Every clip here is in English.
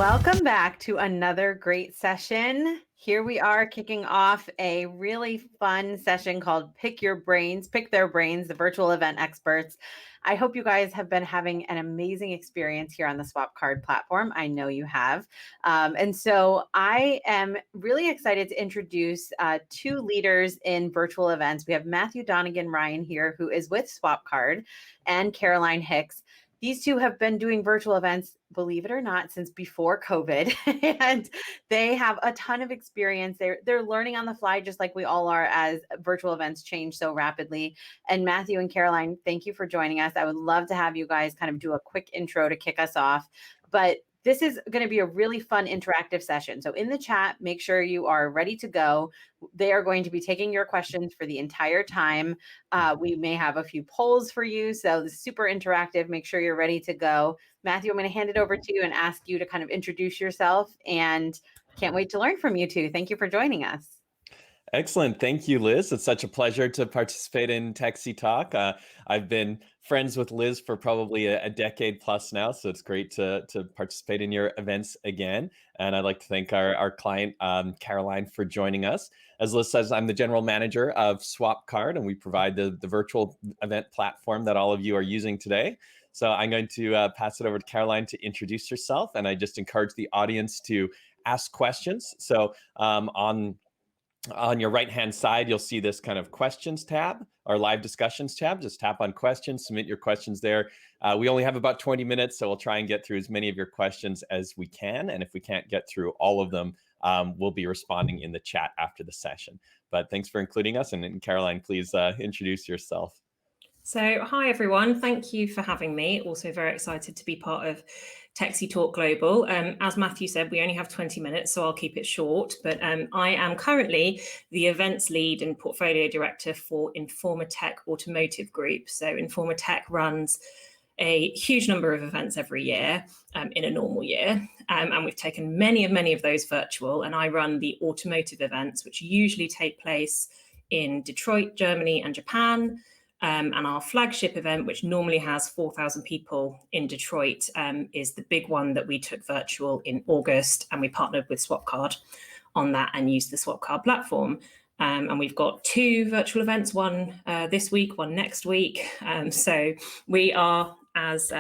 Welcome back to another great session. Here we are kicking off a really fun session called Pick Their Brains, the virtual event experts. I hope you guys have been having an amazing experience here on the Swap Card platform. I know you have. And so I am really excited to introduce two leaders in virtual events. We have Matthew Donegan Ryan here, who is with Swap Card, and Caroline Hicks. These two have been doing virtual events, believe it or not, since before COVID, and they have a ton of experience. They're learning on the fly, just like we all are, as virtual events change so rapidly. And Matthew and Caroline, thank you for joining us. I would love to have you guys kind of do a quick intro to kick us off. But this is going to be a really fun interactive session. So in the chat, make sure you are ready to go. They are going to be taking your questions for the entire time. We may have a few polls for you. So this is super interactive. Make sure you're ready to go. Matthew, I'm going to hand it over to you and ask you to kind of introduce yourself, and can't wait to learn from you two. Thank you for joining us. Excellent. Thank you, Liz. It's such a pleasure to participate in Techsy Talk. I've been friends with Liz for probably a decade plus now, so it's great to participate in your events again. And I'd like to thank our client, Caroline, for joining us. As Liz says, I'm the general manager of Swap Card, and we provide the virtual event platform that all of you are using today. So I'm going to pass it over to Caroline to introduce herself, and I just encourage the audience to ask questions. So on your right-hand side, you'll see this kind of questions tab or live discussions tab. Just tap on questions, submit your questions there. We only have about 20 minutes, so we'll try and get through as many of your questions as we can. And if we can't get through all of them, we'll be responding in the chat after the session. But thanks for including us. And Caroline, please introduce yourself. So, hi everyone, thank you for having me. Also very excited to be part of Techsy Talk Global. As Matthew said, we only have 20 minutes, so I'll keep it short. But I am currently the events lead and portfolio director for Informatech Automotive Group. So Informatech runs a huge number of events every year in a normal year. And we've taken many of those virtual, and I run the automotive events, which usually take place in Detroit, Germany and Japan. And our flagship event, which normally has 4,000 people in Detroit, is the big one that we took virtual in August, and we partnered with SwapCard on that and used the SwapCard platform. And we've got two virtual events, one this week, one next week. So we are, as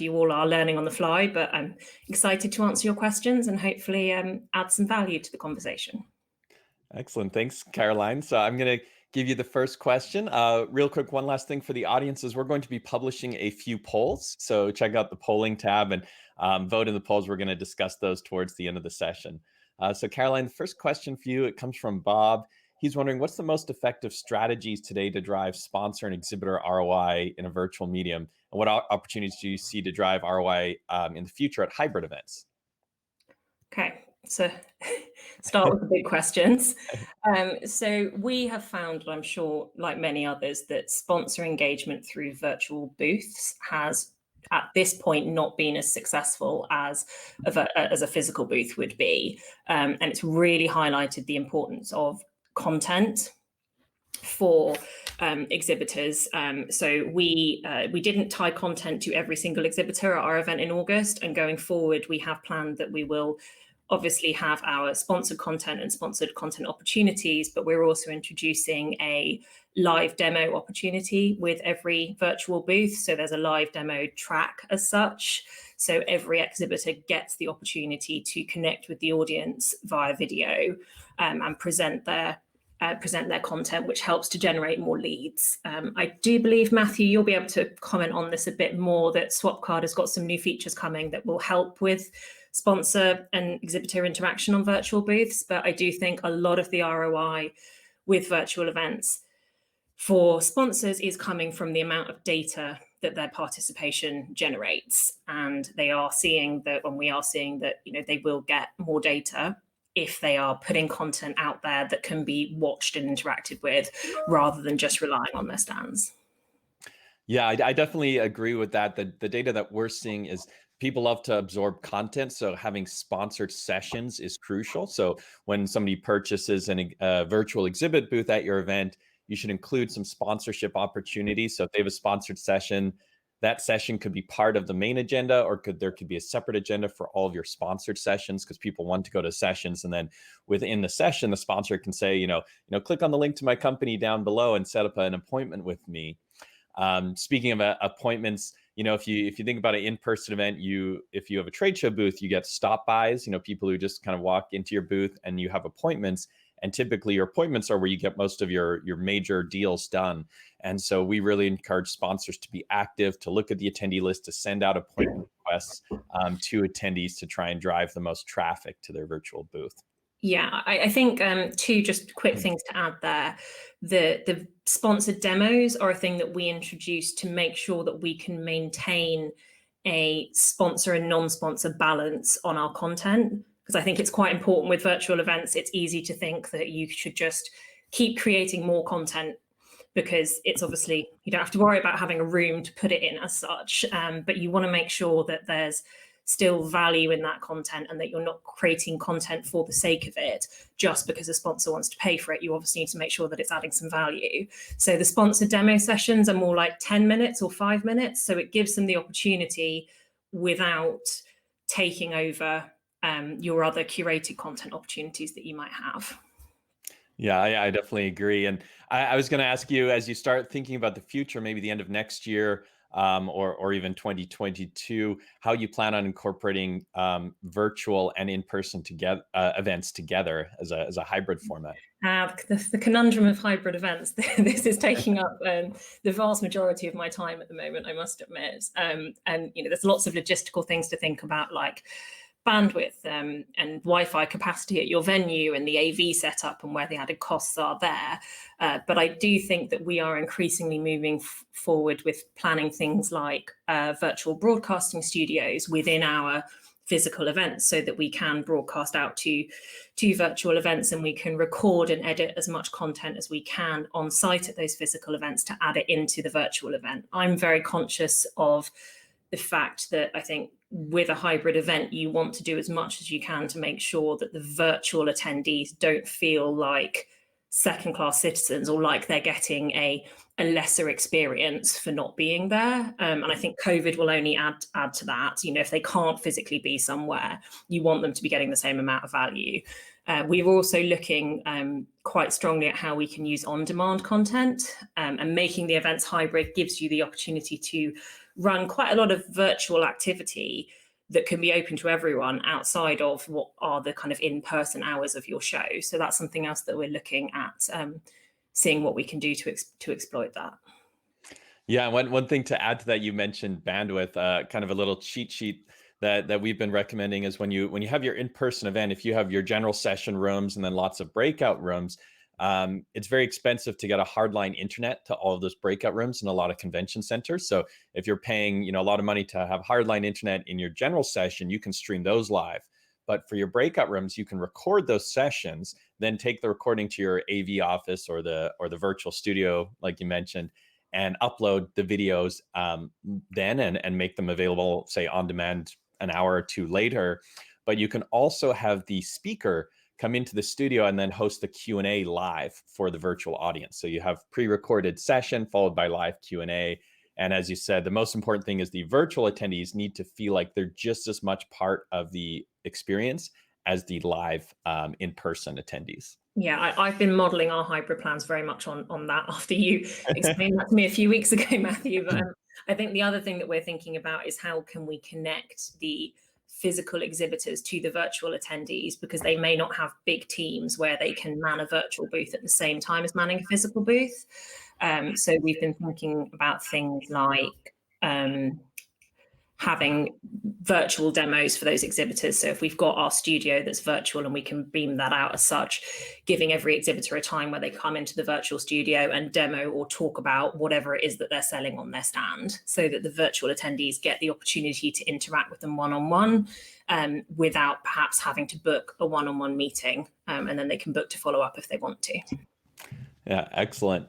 you all are, learning on the fly, but I'm excited to answer your questions and hopefully add some value to the conversation. Excellent. Thanks, Caroline. So I'm going to give you the first question. Real quick, one last thing for the audience is we're going to be publishing a few polls. So check out the polling tab and vote in the polls. We're going to discuss those towards the end of the session. So Caroline, the first question for you, it comes from Bob. He's wondering, what's the most effective strategies today to drive sponsor and exhibitor ROI in a virtual medium? And what opportunities do you see to drive ROI in the future at hybrid events? Okay, so start with the big questions. So we have found, I'm sure, like many others, that sponsor engagement through virtual booths has, at this point, not been as successful as a physical booth would be. And it's really highlighted the importance of content for exhibitors. So we didn't tie content to every single exhibitor at our event in August, and going forward, we have planned that we will obviously have our sponsored content and sponsored content opportunities, but we're also introducing a live demo opportunity with every virtual booth. So there's a live demo track as such. So every exhibitor gets the opportunity to connect with the audience via video and present their content, which helps to generate more leads. I do believe, Matthew, you'll be able to comment on this a bit more, that SwapCard has got some new features coming that will help with sponsor and exhibitor interaction on virtual booths. But I do think a lot of the ROI with virtual events for sponsors is coming from the amount of data that their participation generates. And they are seeing that, and we are seeing that, they will get more data if they are putting content out there that can be watched and interacted with, rather than just relying on their stands. Yeah, I definitely agree with that. The data that we're seeing is people love to absorb content. So having sponsored sessions is crucial. So when somebody purchases a virtual exhibit booth at your event, you should include some sponsorship opportunities. So if they have a sponsored session, that session could be part of the main agenda, or there could be a separate agenda for all of your sponsored sessions, because people want to go to sessions, and then within the session, the sponsor can say, click on the link to my company down below and set up an appointment with me. Speaking of appointments, if you think about an in-person event, if you have a trade show booth, you get stop bys, people who just kind of walk into your booth, and you have appointments. And typically your appointments are where you get most of your major deals done. And so we really encourage sponsors to be active, to look at the attendee list, to send out appointment requests to attendees to try and drive the most traffic to their virtual booth. Yeah, I think two just quick things to add there. The sponsored demos are a thing that we introduced to make sure that we can maintain a sponsor and non-sponsor balance on our content. Because I think it's quite important with virtual events. It's easy to think that you should just keep creating more content, because it's obviously, you don't have to worry about having a room to put it in as such, but you want to make sure that there's still value in that content, and that you're not creating content for the sake of it just because a sponsor wants to pay for it. You obviously need to make sure that it's adding some value. So the sponsored demo sessions are more like 10 minutes or 5 minutes. So it gives them the opportunity without taking over your other curated content opportunities that you might have. Yeah, I definitely agree. And I was going to ask you, as you start thinking about the future, maybe the end of next year, or even 2022, how you plan on incorporating virtual and in-person events together as a hybrid format. The conundrum of hybrid events. This is taking up the vast majority of my time at the moment, I must admit. And there's lots of logistical things to think about, like bandwidth and Wi-Fi capacity at your venue, and the AV setup, and where the added costs are there. But I do think that we are increasingly moving forward with planning things like virtual broadcasting studios within our physical events, so that we can broadcast out to virtual events, and we can record and edit as much content as we can on site at those physical events to add it into the virtual event. I'm very conscious of the fact that I think with a hybrid event, you want to do as much as you can to make sure that the virtual attendees don't feel like second-class citizens, or like they're getting a lesser experience for not being there. And I think COVID will only add to that. If they can't physically be somewhere, you want them to be getting the same amount of value. We're also looking quite strongly at how we can use on-demand content, and making the events hybrid gives you the opportunity to run quite a lot of virtual activity that can be open to everyone outside of what are the kind of in-person hours of your show. So that's something else that we're looking at, seeing what we can do to exploit that. Yeah, one thing to add to that, you mentioned bandwidth, kind of a little cheat sheet that we've been recommending is when you have your in-person event, if you have your general session rooms and then lots of breakout rooms, it's very expensive to get a hardline internet to all of those breakout rooms in a lot of convention centers. So if you're paying, a lot of money to have hardline internet in your general session, you can stream those live. But for your breakout rooms, you can record those sessions, then take the recording to your AV office or the virtual studio, like you mentioned, and upload the videos then and make them available, say, on demand an hour or two later. But you can also have the speaker come into the studio and then host the Q&A live for the virtual audience. So you have pre-recorded session followed by live Q&A. And as you said, the most important thing is the virtual attendees need to feel like they're just as much part of the experience as the live in-person attendees. Yeah, I've been modeling our hybrid plans very much on that after you explained that to me a few weeks ago, Matthew. But I think the other thing that we're thinking about is how can we connect the physical exhibitors to the virtual attendees, because they may not have big teams where they can man a virtual booth at the same time as manning a physical booth. So we've been thinking about things like having virtual demos for those exhibitors. So if we've got our studio that's virtual and we can beam that out as such, giving every exhibitor a time where they come into the virtual studio and demo or talk about whatever it is that they're selling on their stand, so that the virtual attendees get the opportunity to interact with them one-on-one, without perhaps having to book a one-on-one meeting, and then they can book to follow up if they want to. Yeah, excellent.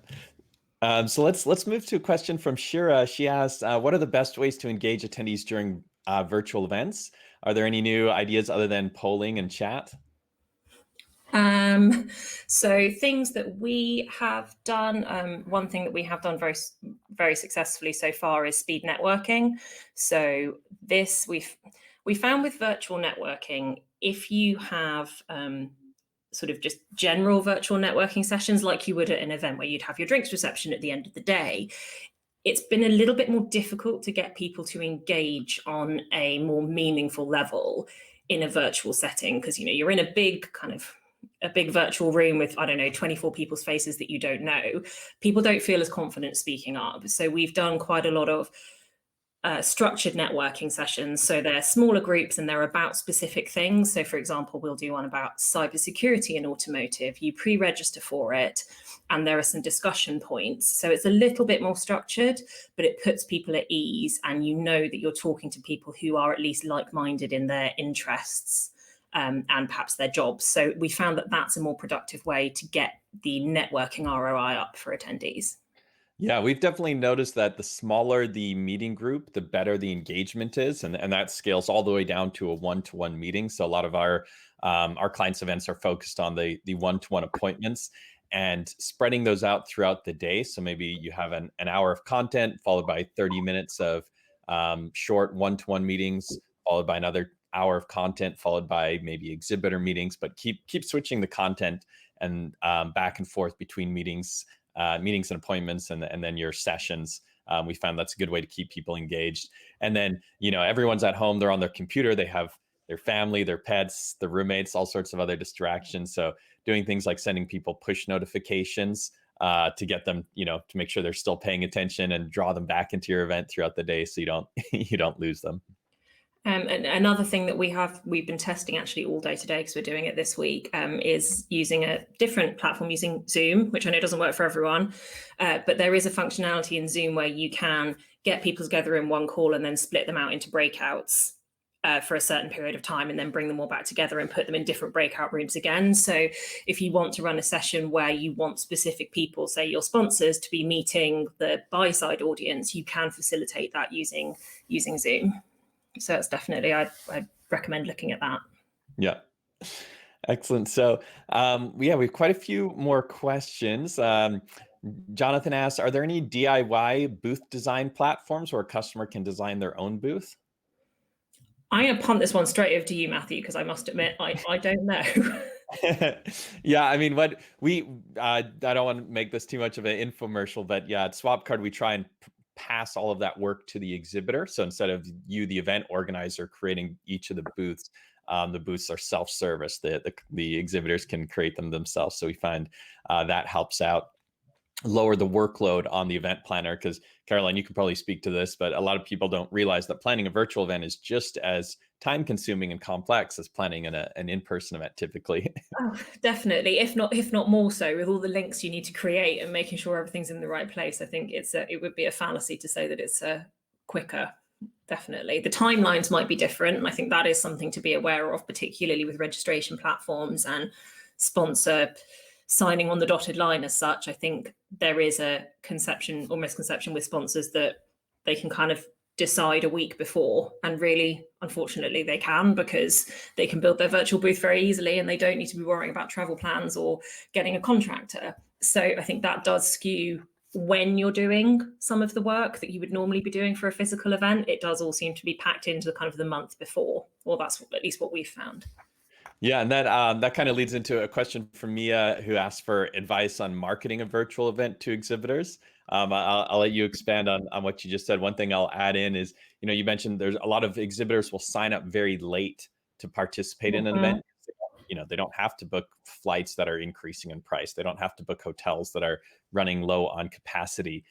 So let's move to a question from Shira. She asked, what are the best ways to engage attendees during virtual events? Are there any new ideas other than polling and chat? So things that we have done, one thing that we have done very successfully so far is speed networking. So this we found with virtual networking, if you have sort of just general virtual networking sessions like you would at an event where you'd have your drinks reception at the end of the day, it's been a little bit more difficult to get people to engage on a more meaningful level in a virtual setting, because you're in a big virtual room with, I don't know, 24 people's faces that you don't know. People don't feel as confident speaking up. So we've done quite a lot of structured networking sessions. So they're smaller groups and they're about specific things. So for example, we'll do one about cybersecurity in automotive. You pre-register for it and there are some discussion points. So it's a little bit more structured, but it puts people at ease and you know that you're talking to people who are at least like-minded in their interests and perhaps their jobs. So we found that that's a more productive way to get the networking ROI up for attendees. Yeah, we've definitely noticed that the smaller the meeting group, the better the engagement is, and that scales all the way down to a one-to-one meeting. So a lot of our clients' events are focused on the one-to-one appointments and spreading those out throughout the day. So maybe you have an hour of content followed by 30 minutes of short one-to-one meetings, followed by another hour of content, followed by maybe exhibitor meetings. But keep switching the content and back and forth between meetings and appointments and then your sessions. We found that's a good way to keep people engaged. And then, everyone's at home, they're on their computer, they have their family, their pets, their roommates, all sorts of other distractions. So doing things like sending people push notifications to get them, to make sure they're still paying attention and draw them back into your event throughout the day so you don't you don't lose them. And another thing that we've been testing actually all day today because we're doing it this week is using a different platform, using Zoom, which I know doesn't work for everyone, but there is a functionality in Zoom where you can get people together in one call and then split them out into breakouts for a certain period of time and then bring them all back together and put them in different breakout rooms again. So if you want to run a session where you want specific people, say your sponsors, to be meeting the buy-side audience, you can facilitate that using Zoom. So it's definitely, I'd recommend looking at that. Yeah. Excellent. So we have quite a few more questions. Jonathan asks, are there any DIY booth design platforms where a customer can design their own booth? I'm going to punt this one straight over to you, Matthew, because I must admit, I don't know. Yeah, I mean, I don't want to make this too much of an infomercial, but yeah, at SwapCard, we try and pass all of that work to the exhibitor. So instead of you, the event organizer, creating each of the booths are self-service. The exhibitors can create them themselves. So we find that helps out lower the workload on the event planner, because Caroline, you can probably speak to this, but a lot of people don't realize that planning a virtual event is just as time consuming and complex as planning an in-person event typically. Oh, definitely, if not more so, with all the links you need to create and making sure everything's in the right place. I think it would be a fallacy to say that it's quicker. Definitely, the timelines might be different, and I think that is something to be aware of, particularly with registration platforms and sponsor signing on the dotted line as such. I think there is a conception or misconception with sponsors that they can kind of decide a week before, and really, unfortunately, they can, because they can build their virtual booth very easily and they don't need to be worrying about travel plans or getting a contractor. So I think that does skew when you're doing some of the work that you would normally be doing for a physical event. It does all seem to be packed into kind of the month before, or that's at least what we've found. Yeah, and that kind of leads into a question from Mia, who asked for advice on marketing a virtual event to exhibitors. I'll let you expand on what you just said. One thing I'll add in is, you mentioned there's a lot of exhibitors will sign up very late to participate in an event. They don't have to book flights that are increasing in price. They don't have to book hotels that are running low on capacity.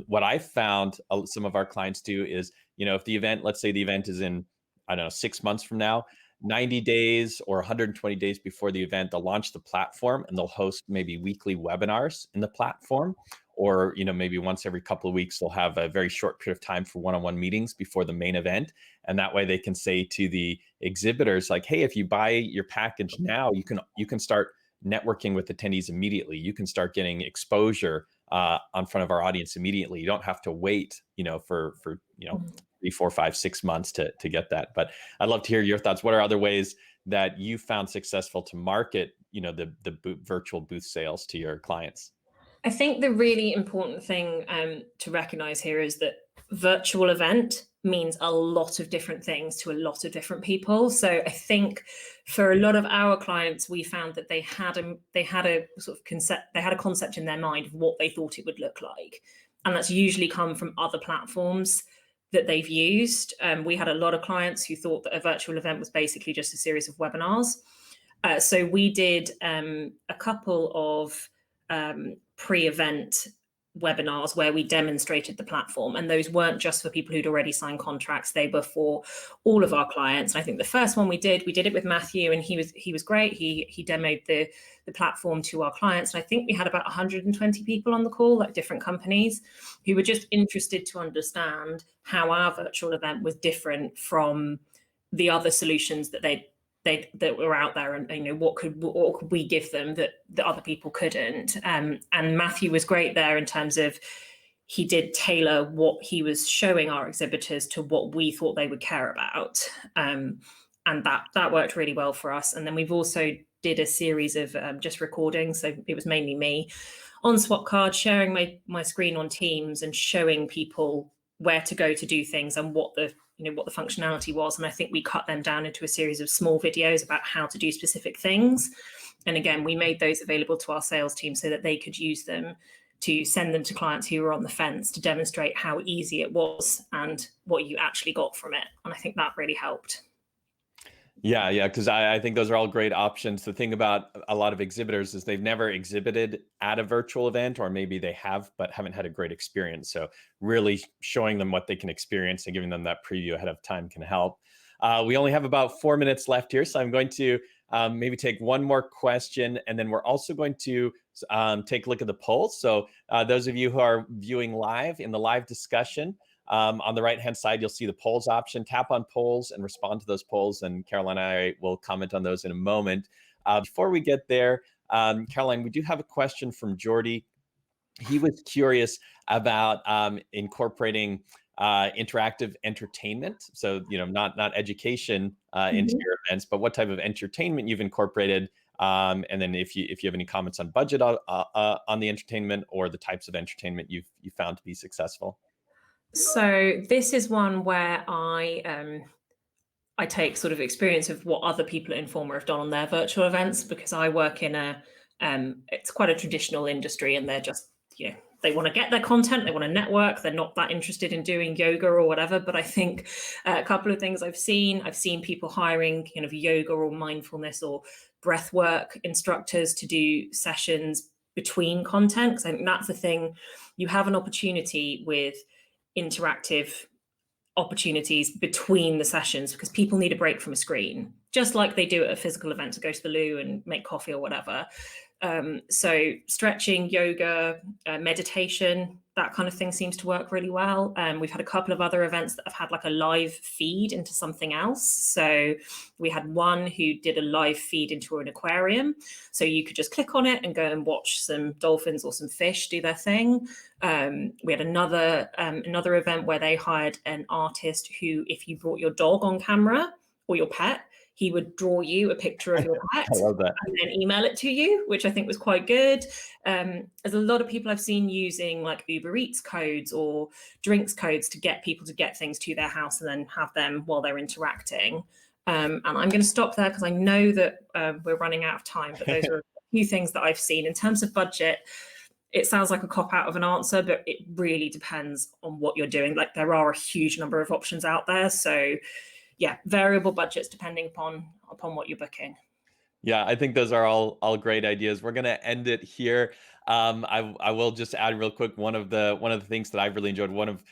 What I found some of our clients do is, if the event, let's say the event is in, I don't know, 6 months from now, 90 days or 120 days before the event, they'll launch the platform and they'll host maybe weekly webinars in the platform, or maybe once every couple of weeks they'll have a very short period of time for one-on-one meetings before the main event. And that way they can say to the exhibitors, like, hey, if you buy your package now, you can start networking with attendees immediately. You can start getting exposure on front of our audience immediately. You don't have to wait for 3, 4, 5, 6 months to get that. But I'd love to hear your thoughts. What are other ways that you found successful to market the virtual booth sales to your clients? I think the really important thing to recognize here is that virtual event means a lot of different things to a lot of different people. So I think for a lot of our clients, we found that they had a sort of concept in their mind of what they thought it would look like, and that's usually come from other platforms that they've used. We had a lot of clients who thought that a virtual event was basically just a series of webinars. So we did a couple of pre-event webinars where we demonstrated the platform, and those weren't just for people who'd already signed contracts, they were for all of our clients. And I think the first one we did it with Matthew, and he was great. He demoed the platform to our clients, and I think we had about 120 people on the call, like different companies, who were just interested to understand how our virtual event was different from the other solutions that that were out there, and what could we give them that other people couldn't. And Matthew was great there in terms of he did tailor what he was showing our exhibitors to what we thought they would care about, and that worked really well for us. And then we've also did a series of just recordings, so it was mainly me on swap cards, sharing my screen on Teams and showing people where to go to do things and what the functionality was. And I think we cut them down into a series of small videos about how to do specific things. And again, we made those available to our sales team so that they could use them to send them to clients who were on the fence, to demonstrate how easy it was and what you actually got from it. And I think that really helped. Yeah, because I think those are all great options. The thing about a lot of exhibitors is they've never exhibited at a virtual event, or maybe they have, but haven't had a great experience. So really showing them what they can experience and giving them that preview ahead of time can help. We only have about 4 minutes left here, so I'm going to maybe take one more question, and then we're also going to take a look at the polls. So those of you who are viewing live in the live discussion, on the right-hand side, you'll see the polls option. Tap on polls and respond to those polls, and Caroline and I will comment on those in a moment. Before we get there, Caroline, we do have a question from Jordy. He was curious about incorporating interactive entertainment. So, not education into your events, but what type of entertainment you've incorporated. And then if you have any comments on budget on the entertainment, or the types of entertainment you found to be successful. So this is one where I take sort of experience of what other people at Informa have done on their virtual events, because I work in it's quite a traditional industry, and they're just, they want to get their content, they want to network, they're not that interested in doing yoga or whatever. But I think a couple of things I've seen people hiring yoga or mindfulness or breath work instructors to do sessions between content, because I think that's the thing. You have an opportunity with interactive opportunities between the sessions, because people need a break from a screen, just like they do at a physical event to go to the loo and make coffee or whatever. So stretching, yoga, meditation, that kind of thing seems to work really well. We've had a couple of other events that have had like a live feed into something else. So we had one who did a live feed into an aquarium. So you could just click on it and go and watch some dolphins or some fish do their thing. We had another event where they hired an artist who, if you brought your dog on camera or your pet, he would draw you a picture of your pet and then email it to you, which I think was quite good. There's a lot of people I've seen using like Uber Eats codes or drinks codes to get people to get things to their house and then have them while they're interacting. And I'm going to stop there because I know that we're running out of time, but those are a few things that I've seen. In terms of budget, it sounds like a cop-out of an answer, but it really depends on what you're doing. Like, there are a huge number of options out there. So yeah, variable budgets depending upon what you're booking. Yeah, I think those are all great ideas. We're gonna end it here. I will just add real quick, one of the things that I've really enjoyed. One of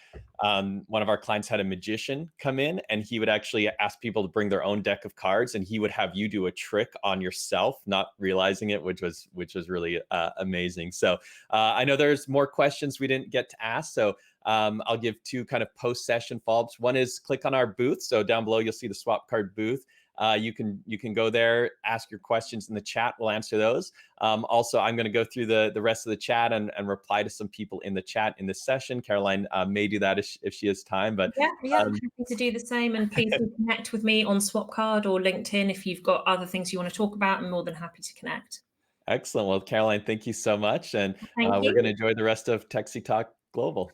our clients had a magician come in, and he would actually ask people to bring their own deck of cards, and he would have you do a trick on yourself, not realizing it, which was really amazing. So I know there's more questions we didn't get to ask, so I'll give two kind of post-session follow-ups. One is click on our booth. So down below, you'll see the swap card booth. You can go there, ask your questions in the chat. We'll answer those. Also, I'm going to go through the rest of the chat and reply to some people in the chat in this session. Caroline may do that if she has time. But yeah, I'm happy to do the same. And please do connect with me on Swapcard or LinkedIn if you've got other things you want to talk about. I'm more than happy to connect. excellent. Well, Caroline, thank you so much. And Thank we're you. going to enjoy the rest of Techsy Talk Global.